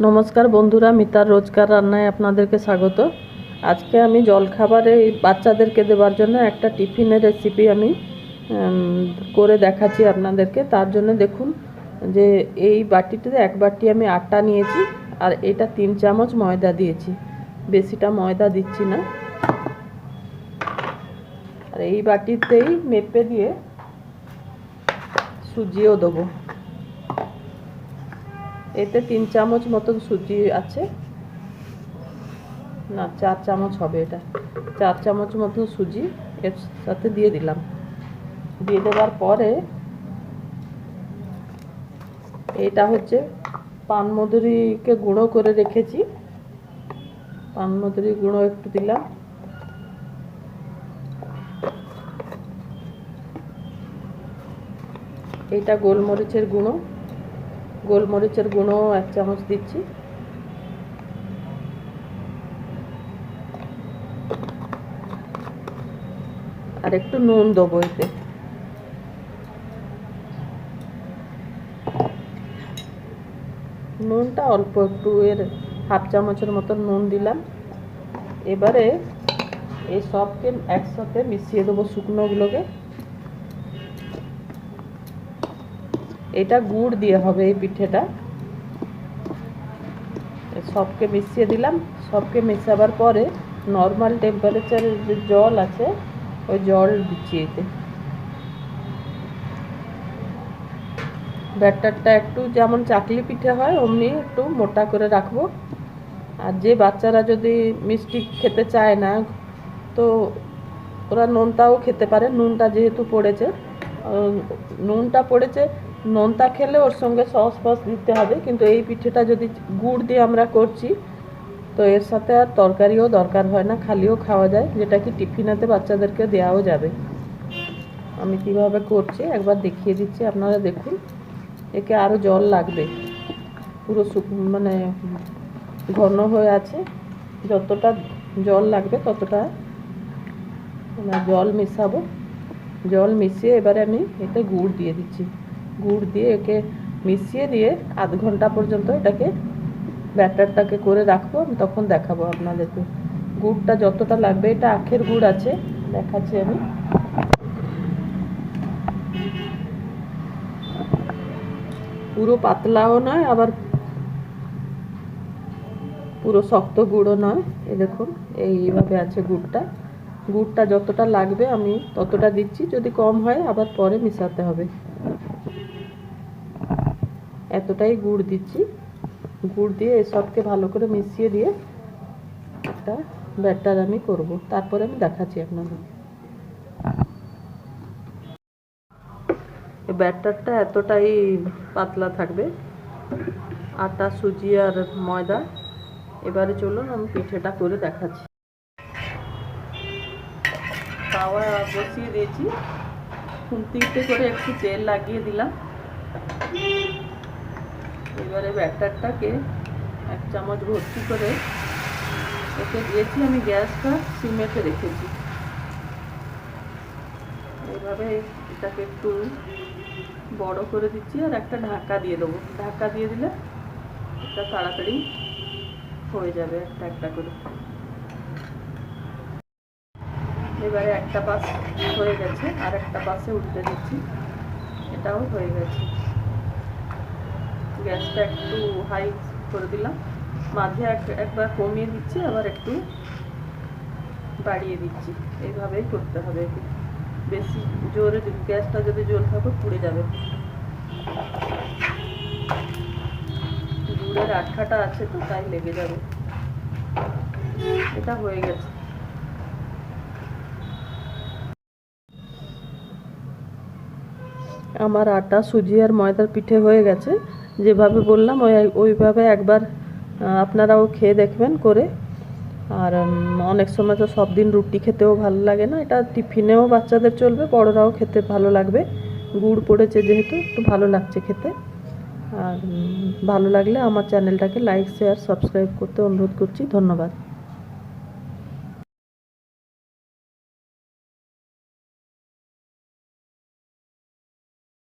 নমস্কার বন্ধুরা, মিতার রোজকার রান্নায় আপনাদেরকে স্বাগত। আজকে আমি জলখাবারে বাচ্চাদেরকে দেওয়ার জন্য একটা টিফিনের রেসিপি আমি করে দেখাচ্ছি আপনাদেরকে। তার জন্য দেখুন যে এই বাটিতে এক বাটি আমি আটা নিয়েছি, আর এটা 3 চামচ ময়দা দিয়েছি, বেশিটা ময়দা দিচ্ছি না। আর এই বাটিতেই মেপে দিয়ে সুজিও দেবো। এতে 3 চামচ মতন সুজি আছে, না 4 চামচ হবে, এটা 4 চামচ মতন সুজি এর সাথে দিয়ে দিলাম। দিয়ে দেওয়ার পরে এটা হচ্ছে পানমধুরিকে গুঁড়ো করে রেখেছি, পানমধুরি গুঁড়ো একটু দিলাম। এটা গোলমরিচের গুঁড়ো, গোলমরিচের গুঁড়ো 1 চামচ দিচ্ছি। আর একটু নুন দেবো এতে। নুনটা অল্প একটু, এর 1/2 চামচের মতো নুন দিলাম। এবারে এই সবকে একসাথে মিশিয়ে দেবো, শুকনোগুলোকে। এটা গুড় দিয়ে হবে এই পিঠেটা। সবকে মিশিয়ে দিলাম। সবকে মেশাবার পরে নর্মাল টেম্পারেচারের যে জল আছে ওই জল দিচ্ছি এতে। ব্যাটারটা একটু যেমন চাকলি পিঠে হয় অমনি একটু মোটা করে রাখবো। আর যে বাচ্চারা যদি মিষ্টি খেতে চায় না, তো ওরা নোনতাও খেতে পারে। নুনটা যেহেতু পড়েছে, নোনতা খেলে ওর সঙ্গে সস ফস দিতে হবে। কিন্তু এই পিঠেটা যদি গুড় দিয়ে আমরা করছি, তো এর সাথে আর তরকারিও দরকার হয় না, খালিও খাওয়া যায়, যেটা কি টিফিনেতে বাচ্চাদেরকে দেওয়াও যাবে। আমি কিভাবে করছি একবার দেখিয়ে দিচ্ছি, আপনারা দেখুন। একে আরও জল লাগবে, পুরো মানে ঘন হয়ে আছে। যতটা জল লাগবে ততটা জল মেশাবো। জল মিশিয়ে এবারে আমি এতে গুড় দিয়ে দিচ্ছি। গুড় দিয়ে একে মিশিয়ে দিয়ে আধ ঘন্টা পর্যন্ত এটাকে ব্যাটারটাকে করে রাখবো। আমি তখন দেখাবো আপনাদেরকে গুড়টা যতটা লাগবে। এটা আখের গুড় আছে, দেখাচ্ছি আমি। পুরো পাতলাও নয়, আবার পুরো শক্ত গুঁড়ো নয়। এই দেখুন এইভাবে আছে গুড়টা। গুড়টা যতটা লাগবে আমি ততটা দিচ্ছি, যদি কম হয় আবার পরে মিশাতে হবে। এতটাই গুড় দিচ্ছি। গুড় দিয়ে এসবকে ভালো করে মিশিয়ে দিয়ে একটা ব্যাটার আমি করব, তারপরে আমি দেখাচ্ছি আপনাদের। এই ব্যাটারটা এতটাই পাতলা থাকবে, আটা সুজি আর ময়দা। এবারে চলুন আমি পিঠেটা করে দেখাচ্ছি। তাওয়া বসিয়ে দিয়েছি, খুন্তিতে করে একটু তেল লাগিয়ে দিলাম। এবারে ব্যাটারটাকে 1 চামচ ভর্তি করে এতে দিয়েছি। আমি গ্যাসটা সিমেতে রেখেছি। এইভাবে এটাকে একটু বড় করে দিচ্ছি, আর একটা ঢাকা দিয়ে দেবো। ঢাকা দিয়ে দিলে এটা তাড়াতাড়ি হয়ে যাবে একটা একটা করে। এবারে একটা পাশ হয়ে গেছে, আর একটা পাশে উল্টে দিচ্ছি। এটাও হয়ে গেছে। গ্যাসটা একটু হাই করে দিলাম, মাঝে একবার কমিয়ে দিচ্ছি, আবার একটু বাড়িয়ে দিচ্ছি। এইভাবেই করতে হবে। বেশি জোরে গ্যাসটা যদি জোর থাকে পুড়ে যাবে। গুড়ের আঠাটা আছে তো তাই লেগে যাবে। এটা হয়ে গেছে। আমার আটা সুজি আর ময়দার পিঠে হয়ে গেছে। যেভাবে বললাম ওইভাবে একবার আপনারাও খেয়ে দেখবেন করে। আর অনেক সময় তো সব দিন রুটি খেতেও ভালো লাগে না, এটা টিফিনেও বাচ্চাদের চলবে, বড়রাও খেতে ভালো লাগবে। গুড় পড়েছে যেহেতু একটু ভালো লাগছে খেতে। আর ভালো লাগলে আমার চ্যানেলটাকে লাইক শেয়ার সাবস্ক্রাইব করতে অনুরোধ করছি। ধন্যবাদ।